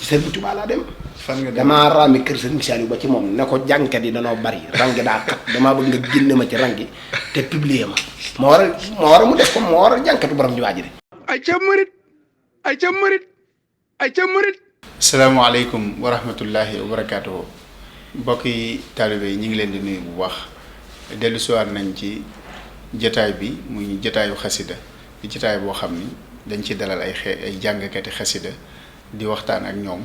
Sëriñ Tuubaa laa dem. fan nga dem damaa raami kër Sëriñ Saliou ba ci moom ne ko jànkat yi danoo bari rang daa xat damaa bëgg nga génne ma ci rang gi te publier ma. moo war a mu def ko moo war a jànkatu borom ñu waaj de. ay ca murit ay ca murit ay ca murit. salaamaaleykum wa rahmatullahi wa barakaatuhu mbokki taalibe yi ñu ngi leen di nuyu bu baax dellu siwaat nañ ci jataay bi muy jataayu xasida di jataay boo xam ni dañ ci dalal ay jàngkati xasida di waxtaan ak ñoom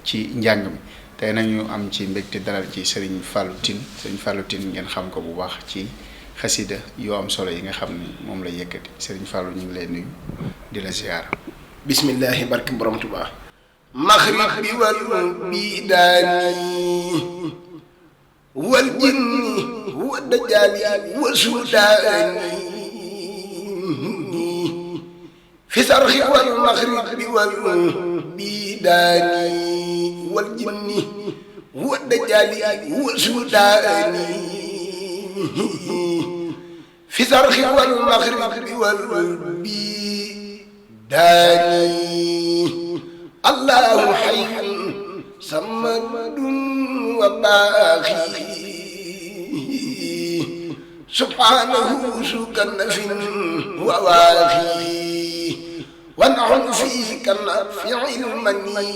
ci njàng mi tey nañu am ci mbégte dalal ci Serigne Fallou Tine ngeen xam ko bu baax ci xasida yoo am solo yi nga xam ni moom la yëkkati Serigne Fallou ñu ngi lay nuyu di la ziyaara. bismillahi barke borom Tuubaa. maxrib bi wal bidaani wal jinni wa dajaali wa suudaani fi sarxi wal maxrib bi wal bidaani wal jinni wa dajaali wa suudaani fi sarxi wal maxrib bi wal bidaani allahu hayyun samadun wa baaxi subhanahu sukanafin wa waaxi wa naxnu fii kanafiil mani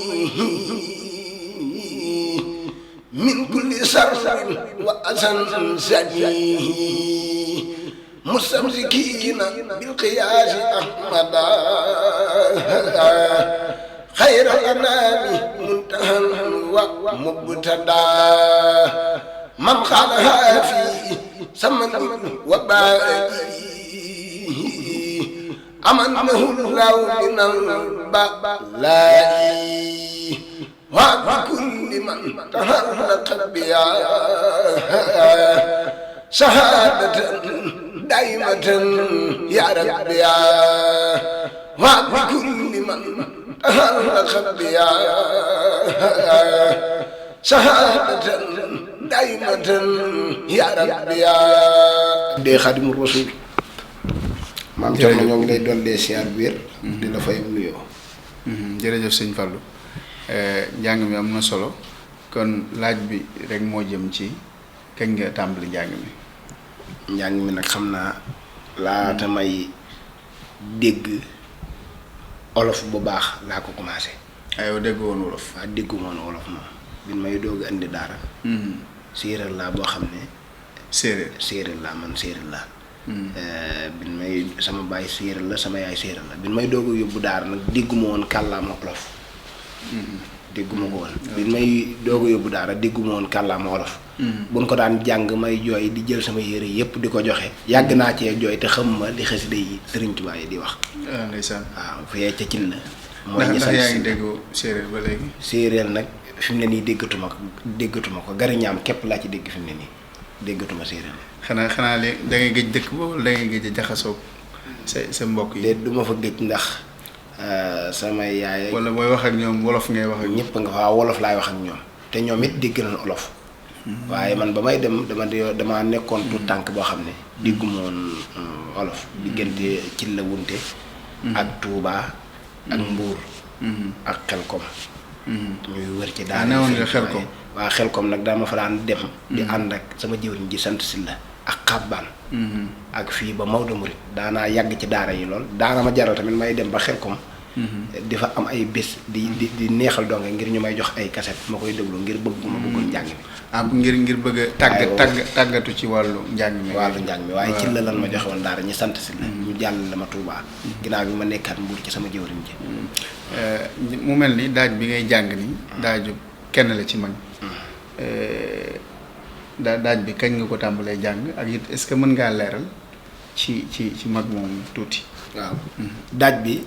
min kulli sarrin wa asan sani mustamsikina bilqiyaasi ahmada خير الأنام منتهى ومبتدا من خالها في سمن وبائي أمنه الله من البلاء وبكل من تهلق بها شهادة دائمة يا ربي وبكل من خبيا شهادة دائمة يا ربي دي خادم الرسول maam Thierno ñoo ngi lay dollee siyaar bu wér di la fay nuyoo. jërëjëf sëñ Fallou njàng mi am na solo kon laaj bi rek moo jëm ci kañ nga tàmbali njàng mi. njàng mi nag xam naa laata may dégg olof bu baax laa ko commencé. aywa dégg woon wolof. waaw déggu woon wolof moom bi may doog a indi daara. séeréer laa boo xam ne. séeréer laa man séeréer laa. bi may sama baay séeréer la sama yaay séeréer la bi may doog a yóbbu daara nag dégguma woon kàllaama olof. dégguma ko woon. bi may doog a yóbbu daara dégguma woon kàllaama olof. buñ ko daan jàng may jooy di jël sama yére yëpp di ko joxe. yàgg naa cee jooy te xamuma li xasida yi Sëriñ Tuubaa yi di wax. ndeysaan. waaw fee ca cin la. mooy ñi ndax yaa ngi dégg séeréer ba léegi. séeréer nag fi mu ne nii déggatuma ko gariñaam képp laa ci dégg fi mu ne nii déggatuma séeréer. xanaa léegi da ngay géej dëkk ba wala da ngay géej a jaxasoo sa mbokk yi. déet du ma fa géej ndax sama yaay. wala booy wax ak ñoom wolof ngay wax ak ñëpp nga fa wolof laay wax ak ñoom te ñoom it dégg nañ olof. waaye man ba may dem dama nekkoon tout tànk boo xam ne dégguma woon olof. diggante ci la wunte ak Touba ak Mbuur ak Xelkom. ñuy wër ci daara newoon nga Xelkom. waaw Xelkom nag dama fa daan dem. di ànd ak sama jëwriñ ji sant Sylla ak Xabbaan. ak fii ba Maodo Mouride daanaa yàgg ci daara yi lool daana ma jaral tamit may dem ba Xelkom. di fa am ay bés di neexal donge ngir ñu may jox ay kaset ma koy déglu ngir bëggoon njàng mi. ngir bëgg a tàggatu ci wàllu njàng mi. waaye ci la lan ma joxe woon daara ñi sant si la. ñu jàll la ma Touba. ginnaaw bi ma nekkaat Mbuur ci sama jëwriñ ji. mu mel ni daaj bi ngay jàng ni daaju kenn la ci mag. daaj bi kañ nga ko tàmbalee jàng ak it est-ce que mën ngaa leeral ci mag moom tuuti. waaw daaj bi.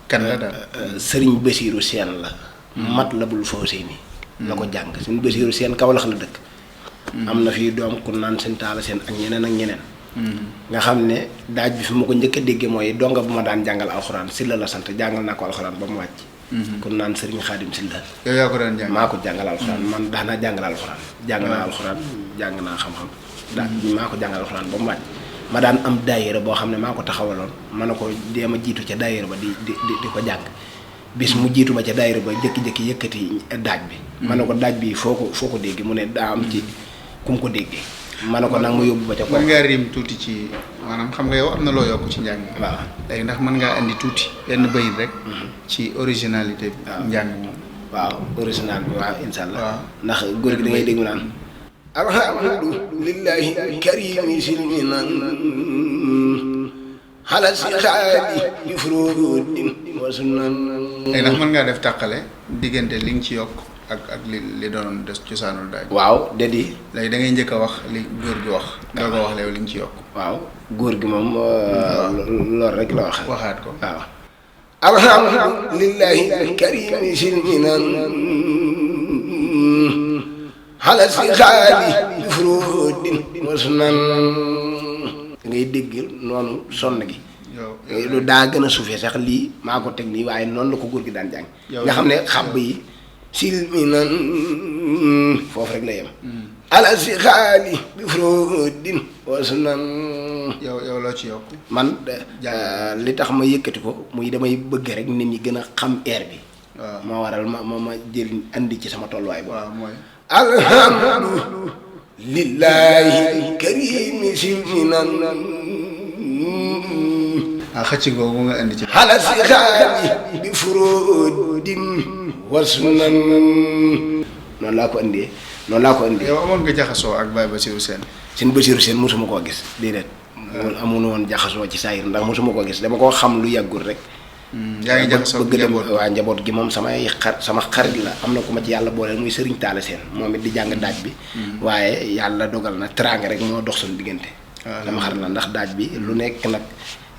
kan la daal Sëriñ Basiiru Seen la. Matlabul Fawzayni la ko jàng Sëriñ Basiiru Seen Kawlax la dëkk. am na fii doom ku naan Sëñ Taala Seen ak ñeneen. nga xam ne daaj bi fi ma ko njëkk a déggee mooy donga bu ma daan jàngal alxuraan Sylla la sant jàngal naa ko alxuraan ba mu wàcc. ku naan Sëriñ Xaadim Sylla. yow yaa ko daan jàng. maa ko jàngal alxuraan man daanaa jàngal alxuraan. jàng naa alxuraan jàng naa xam-xam. maa ko jàngal alxuraan ba mu wàcc. ma daan am daayira boo xam ne maa ko taxawaloon ma ne ko deema jiitu ca daayira ba di ko jàng bis mu jiitu ba ca daayira ba jëkki-jëkki yëkkati daaj bi ma ne ko daaj bi foo ko dégg mu ne daa am ci ku mu ko déggee ma ne ko nag mu yóbbu ba ca ko mën ngaa rim tuuti ci maanaam xam nga yow am na loo yokk ci njàng waaw léegi ndax mën ngaa andi tuuti benn bayit rek ci originalité bi njàng moom waaw original bi waaw insha allah waaw ndax góor gi da ngay dégg mu naan alhamdulillahi karimi silminan xala si xaali li furudin wa sunnan léegi ndax mën ngaa def tàqale diggante li nga ci yokk ak li doon des cosaanul daaj waaw dedi léegi da ngay njëkk a wax li góor gi wax doo ko wax léegi li nga ci yokk waaw góor gi moom loolu rek la wax waxaat ko waaw alhamdulillahi karimi silminan xala si xaali li furudin wa sunnan ngay dégg noonu sonn gi lu daa gën a suufee sax lii maa ko teg nii waaye noonu la ko góor gi daan jàng nga xam ne xàbb yi silminan foofu rek la yem ala si xaali bi frodin wasunan yow loo ci yokk man li tax ma yëkkati ko muy damay bëgg rek nit ñi gën a xam air bi moo waral ma jël andi ci sama tolluwaay boobu mooy alhamdu lillahi karimi silminan xëcc googu nga indi ci xala si xaali bi furodin wasunan noonu laa ko indee yow amoon nga jaxasoo ak Baye Bassirou Sène seen Bassirou Sène mosuma koo gis déedéet amuñu woon jaxasoo ci saayir ndax mosuma koo gis dama koo xam lu yàggul rek yaa ngi jaxasoo bëgg dem waa njaboot gi moom sama xarit la am na ku ma ci yàlla booleel muy Serigne Talla Sène moom it di jàng daaj bi waaye yàlla dogal na teraanga rek moo dox suñu diggante dama xarit la ndax daaj bi lu nekk nag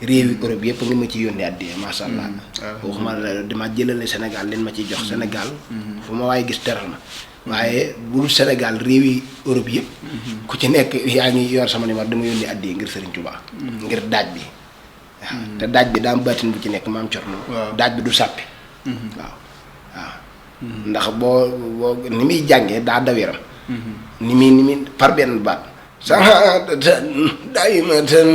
réewi Europe yëpp nga ma ci yónnee àddiyee macha allah waxuma dama jëlale Sénégal leen ma ciy jox Sénégal fu ma waaye gis teral ma waaye bu Sénégal réewi Europe yëpp ku ci nekk yaa ngi yor sama numéro dama yónnee àddiyee ngir Serigne Touba ngir daaj bi waaw te daaj bi daa am baatin bu ci nekk maam Corno daaj bi du sàppi waaw ndax boo ni muy jàngee daa daw yaram ni muy par benn baat saxaadatan daymatan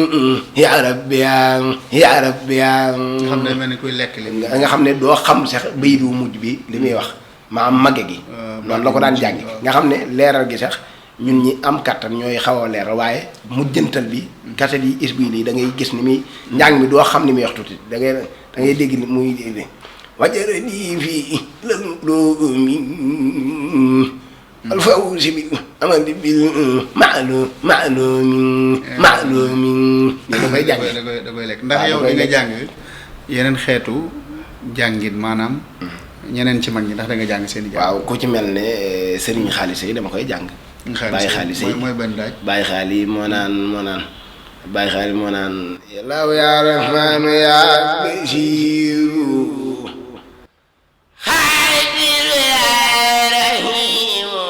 yaa rabbi yaa rabbi nga xam ne mel ni kuy lekk li nga xam ne doo xam sax bayit bu mujj bi li muy wax maa magge gi noonu la ko daan jàngi nga xam ne leeral gi sax ñun ñi am kattan ñooy xaw a leeral waaye mujjantal bi kaset yi is bii lii da ngay gis ni muy njàng mi doo xam ni muy wax tuuti da ngay dégg ni muy wajara di fii lan loomi alfawsi bi amandi bil maaloomi da koy jàng da koy lekk ndax yow di nga jàng yeneen xeetu jàngin maanaam ñeneen ci mag ñi ndax da nga jàng seen i jàng waaw ku ci mel ne Serigne Xaalis yi dama koy jàng Baye Xaalis yi mooy benn daaj Baye Xaalis moo naan Baye Xaalis moo naan yàllaaw yaa rahmaanu yaa basiiru xaadiru yaa rahiimu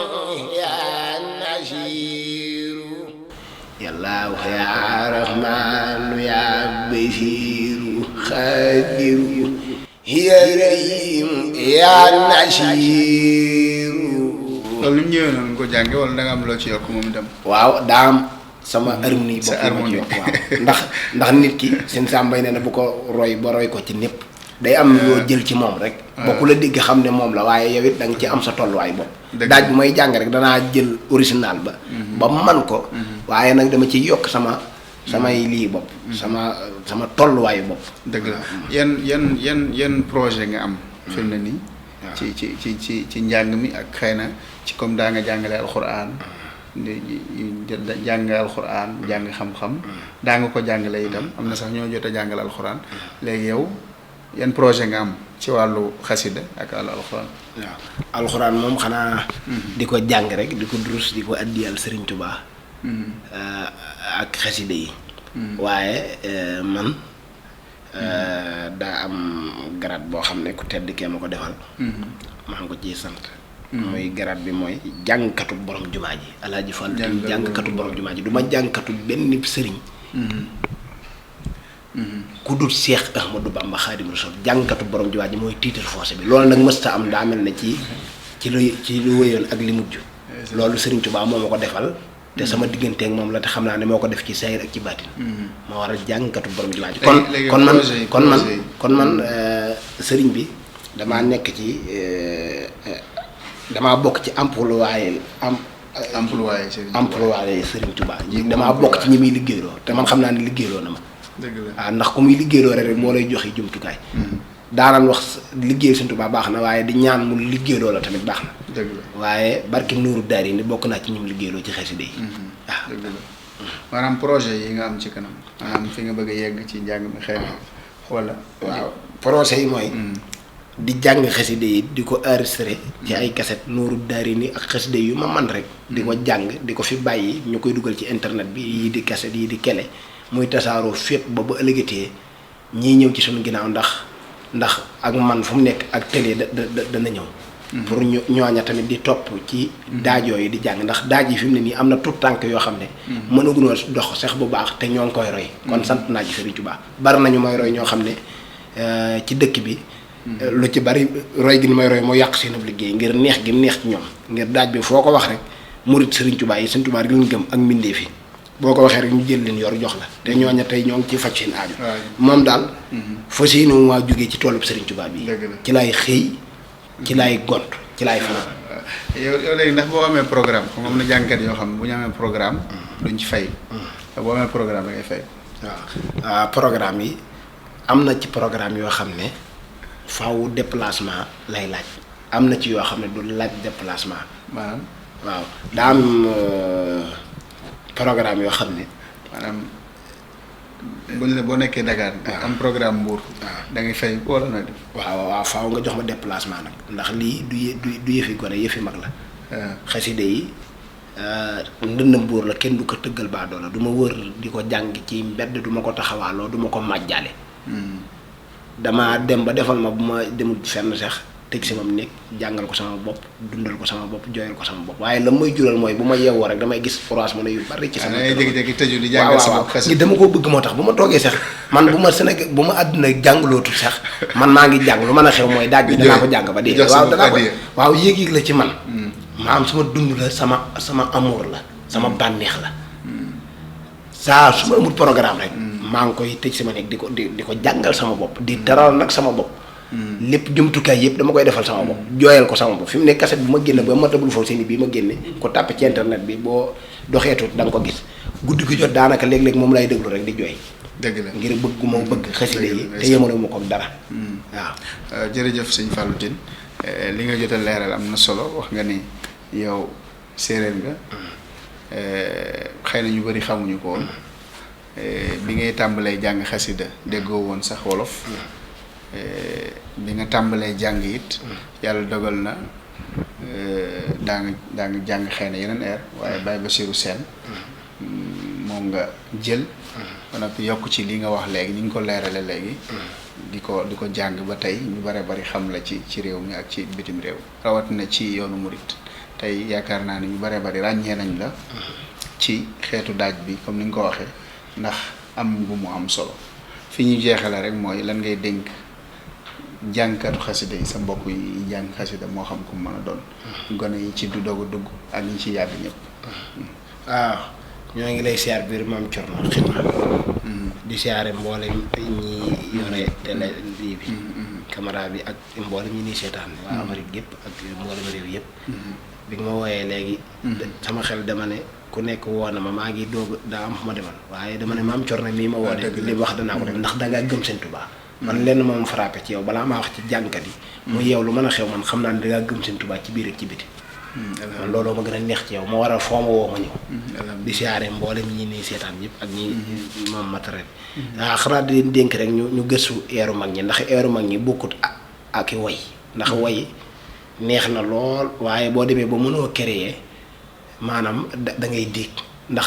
yaa nasiiru yàllaaw yaa rahmaanu yaa basiiru xaadiru yaa rahiimu yaa nasiiru loolu ni mu ñëwee noonu nga ko jànge wala da nga am loo ci yokk moom itam waaw daa am sama harmonie bopp ma ci yokk waaw ndax nit ki seen sàmbay nee na bu ko roy ba roy ko ci népp day am loo jël ci moom rek bokku la dégg xam ne moom la waaye yow it da nga ci am sa tolluwaay bopp daaj bu may jàng rek danaa jël original ba man ko waaye nag dama ci yokk samay lii bopp sama tolluwaayu bopp dëgg la yan projet nga am fi mu ne nii ci njàng mi ak xëy na ci comme daa nga jàngale alxuraan jàng alxuraan jàng xam-xam daa nga ko jàngale itam am na sax ñoo jot a jàngale alxuraan léegi yow yan projet nga am ci wàllu xasida ak wàllu alxuraan waaw alxuraan moom xanaa di ko jàng rek di ko durus di ko addiyal Serigne Touba ak xasida yi waaye man daa am grade boo xam ne ku tedd kee ma ko defal maa ngi ko ciy sant mooy grade bi mooy jàngkatu borom jumaa ji Alaaji Fall jàngkatu borom jumaa ji du ma jàngkatu benn sëriñ ku dul Seex Ahmadou Bamba Xaadimu Rasuul jàngkatu borom jumaa ji mooy titre foncé bi loolu nag mësta am daa mel ne ci lu wéyoon ak li mujj loolu Sëriñ Tuubaa moo ma ko defal te sama digganteeg moom la te xam naa ne moo ko def ci sayir ak ci baatin moo war a jàngkatu borom jumaa ji kon man sëriñ bi damaa nekk ci damaa bokk ci employé Serigne Touba damaa bokk ci ñi muy liggéeyloo te man xam naa ne liggéeyloo na ma. dëgg la waaw ndax ku muy liggéeyloo rek moo lay joxe jumtukaay. daanaan wax liggéey Serigne Touba baax na waaye di ñaan mu liggéeyloo la tamit baax na. dëgg la waaye barki Nuuru Daari ni bokk naa ci ñi mu liggéeyloo ci xasida yi. waaw dëgg la maanaam projet yi nga am ci kanam maanaam fi nga bëgg a yegg ci njàng mi xëy na wala. waaw projet yi mooy. di jàng xasida yi di ko enregistré ci ay cassette Nuuru Daari ni ak xasida yu ma man rek di ko jàng di ko fi bàyyi ñu koy dugal ci internet bi yii di cassette yii di kele muy tasaaroo fépp ba ëllëgatee ñii ñëw ci suñu ginnaaw ndax ak man fu mu nekk ak télé dana ñëw pour ñu ñooña tamit di topp ci daaj yooyu di jàng ndax daaj yi fi mu ne nii am na tout tànk yoo xam ne mënagunoo dox sax bu baax te ñoo ngi koy roy kon sant naa ci Sëriñ Tuubaa bari nañu may roy ñoo xam ne ci dëkk bi lu ci bari roy gi ni may roy moo yàq seen ab liggéey ngir neex gi neex ci ñoom ngir daaj bi foo ko wax rek murit Sëriñ Tuubaa yi Sëriñ Tuubaa rek lañ gëm ak mbindeef yi boo ko waxee rek ñu jël leen yor jox la te ñooña tey ñoo ngi ci faj seen aajo moom daal fas yéene waa jógee ci toolub Sëriñ Tuubaa bi ci laay xëy ci laay gont ci laay fanaan yow léegi ndax boo amee programme xam nga am na jàngkat yoo xam ne bu ñu amee programme duñ ci fay boo amee programme da ngay fay waaw programme yi am na ci programme yoo xam ne faaw déplacement lay laaj am na ci yoo xam ne du laaj déplacement maanaam waaw daa am programme yoo xam ne maanaam buñ la boo nekkee Dakar am programme Mbour da ngay fay wala na def waaw faaw nga jox ma déplacement nag ndax lii du yëfi gone yëfi mag la xaside yi ndëndam Mbour la kenn du ko tëggal baadoo la du ma wër di ko jàng ci mbedd du ma ko taxawaaloo du ma ko màjjaale dama dem ba defal ma bu ma demul fenn sax teg si moom nekk jàngal ko sama bopp dundal ko sama bopp jooyal ko sama bopp waaye la may jural mooy bu ma yeewoo rek damay gis France mën a yu bari ci sama jékki-jékki tëju di jàngal sa bopp waaw dama koo bëgg moo tax bu ma toogee sax man bu ma Sénégal bu ma àdduna jàngalootul sax man maa ngi jàng lu mën a xew mooy daaj bi danaa ko jàng ba dee waaw danaa ko waaw yéeg-yéeg la ci man maam sama dund la sama amour la sama bànneex la saa su ma amul programme rek maa ngi koy tëj sama nekk di ko jàngal sama bopp di teral nag sama bopp lépp jumtukaay yëpp dama koy defal sama bopp jooyal ko sama bopp fi mu ne cassette bu ma génne ba ma tabul foofu seen bii ma génne ko tàppe ci internet bi boo doxeetut da nga ko gis guddi gi jot daanaka léeg-léeg moom lay déglu rek di jooy dëgg la ngir bëgg ma bëgg xasida yi te yemale ma ko dara waaw jërëjëf sëñ Fallou Tine li nga jot a leeral am na solo wax nga ni yow séeréer nga xëy na ñu bëri xamuñu ko woon bi ngay tàmbalee jàng xasida déggoo woon sax wolof bi nga tàmbalee jàng it yàlla dogal na daa nga jàng xëy na yeneen air waaye Baye Bassirou Sène moom nga jël ba noppi yokk ci li nga wax léegi ni nga ko leerale léegi di ko jàng ba tey ñu bare bari xam la ci réew mi ak ci bitim réew rawat na ci yoonu murit tey yaakaar naa ni ñu bare bari ràññee nañ la ci xeetu daaj bi comme ni nga ko waxee ndax am bu mu am solo fi ñu jeexale rek mooy lan ngay dénk jàngkatu xasida yi sa mbokk yi jàng xasida moo xam ko mën a doon gone yi ci du doog a dugg ak ñi ci yàgg ñëpp waaw ñoo ngi lay siyaar biir maam Thierno xidma di siyaare mboolem ñi yore télé lii bi caméra bi ak mboolem ñi ni seetaan waa Amérique yëpp ak mboolem réew yëpp bi nga ma wooyee léegi sama xel dama ne ku nekk woo na ma maa ngi doog daa am fu ma demal waaye dama ne maam Thierno mii ma woo de li wax danaa ko def ndax dangaa gëm Sëñ Tuubaa man lenn moom frappé ci yow balaa maa wax ci jàngkat yi mu yow lu mën a xew man xam naa ne dangaa gëm Sëñ Tuubaa ci biir ak ci biti man looloo ma gën a neex ci yow ma waral foo ma woo ma ñëw di siyaare mboolem ñi nii seetaan yëpp ak ñi moom matériel waaw xanaa di leen dénk rek ñu gëstu eeru mag ñi ndax eeru mag ñi bokkut ak i way ndax way neex na lool waaye boo demee ba mënoo créer maanaam da ngay dégg ndax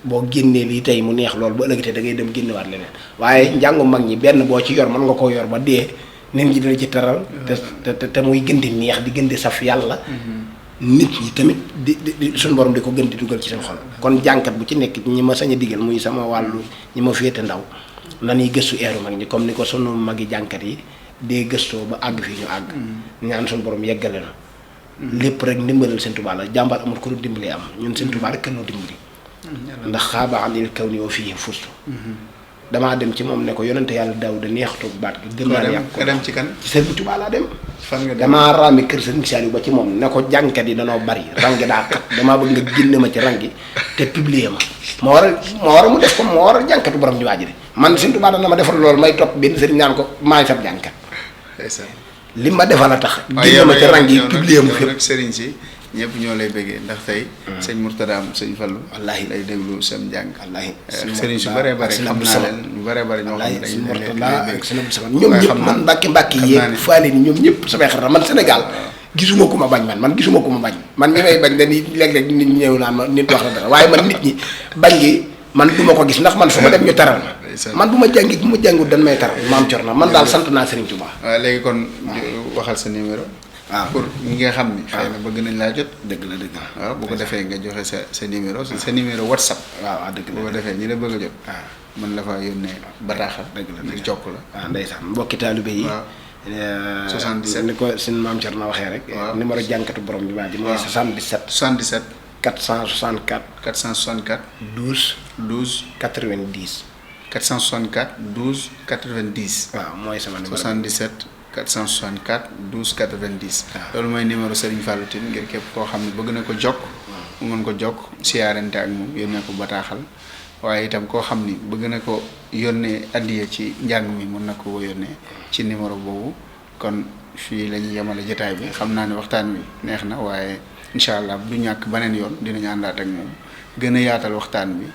boo génnee lii tey mu neex lool ba ëllëgatee da ngay dem génnewaat leneen waaye njàngu mag ñi benn boo ci yor mën nga koo yor ba dee nit ñi dina ci taral te muy gën di neex di gën di saf yàlla nit ñi tamit di suñu borom di ko gën di dugal ci seen xol kon jànkat bu ci nekk ñi ma sañ a digal muy sama wàllu ñi ma féete ndaw nañuy gëstu eeru mag ñi comme ni ko sunu magi jànkat yi dee gëstoo ba àgg fii ñu àgg ñaan suñu borom yeggale na lépp rek ndimbalal Sëñ Tuubaa la jàmbaar amul ku ñu dimbalee am ñun Sëñ Tuubaa rek kenn dimbali ndax xaaba andil kaw ni woo fii fustu damaa dem ci moom ne ko yonente yàlla Daawuda neexatu baat gi gën naa yàq ko dem ci kan ci Sëriñ Tuubaa laa dem fan nga dem damaa raami kër Sëriñ Saliou ba ci moom ne ko jànkat yi danoo bari rangi daa xat damaa bëgg nga génne ma ci rangi te publier ma moo war a mu def ko moo war a jànkatu borom jumaa ji de man Sëriñ Tuubaa dana ma defal loolu may topp benn sëriñ naan ko maa ngi sab jànkat li ma defal a tax génne ma ci rangi yi publier mu fépp sëriñ si ñëpp ñoo lay bëggee ndax tey sëñ Mourtada am sëñ Fallu wallaahi lay déglu sam jàng wallaahi sëriñ su bëree bëri xam naa leen ñu bëree bëri ñoo xam ne sëñ Mourtada ak sëñ Abdou Samad ñoom ñëpp man mbàkki yeeg faale ni ñoom ñëpp samay xarit man Sénégal gisuma ku ma bañ man gisuma ku ma bañ man ñi may bañ dañuy léeg-léeg nit ñi ñëw naan ma nit wax la dara waaye man nit ñi bañ gi man du ma ko gis ndax man fu ma dem ñu taral man bu ma jàngi bu ma jàngut dañ may taral maam cor na man daal sant naa Serigne Touba. waaw léegi kon waxal sa numéro. waaw pour ñi nga xam ni. xëy na bëgg nañ laa jot. dëgg la dëgg la. waaw bu ko defee nga joxe sa numéro sa numéro WhatsApp. waaw dëgg la bu ko defee ñi la bëgg a jot. waaw mën la fa yónnee bataaxal. dëgg la ngir jokk la. waaw ndeysaan mbokki taalibe yi. waaw 77 ni ko suñu maam Thierno waxee rek. waaw numéro jànkatu borom bi maa ji mooy 77. 77. 464. 464. 12. 12. 90. 464 12 90. waaw mooy sama numéro 77 464 12 90. waaw loolu mooy numéro Serigne Fallou Tine ngir képp koo xam ne bëgg na ko jokk. mu mën ko jokk siyaarante ak moom yónnee ko bataaxal waaye itam koo xam ni bëgg na ko yónnee addiya ci njàng mi mën na ko yónnee ci numéro boobu kon fii la ñuy yemale jotaay bi xam naa ne waxtaan wi neex na waaye incha allah du ñàkk beneen yoon dinañu àndaat ak moom gën a yaatal waxtaan bi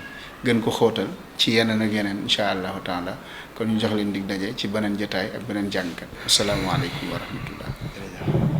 gën ko xóotal ci yeneen ak yeneen incha allahu taala kon ñu jox leen dig daje ci beneen jotaay ak beneen jàngkat asalaamaaleykum wa rahmatullah.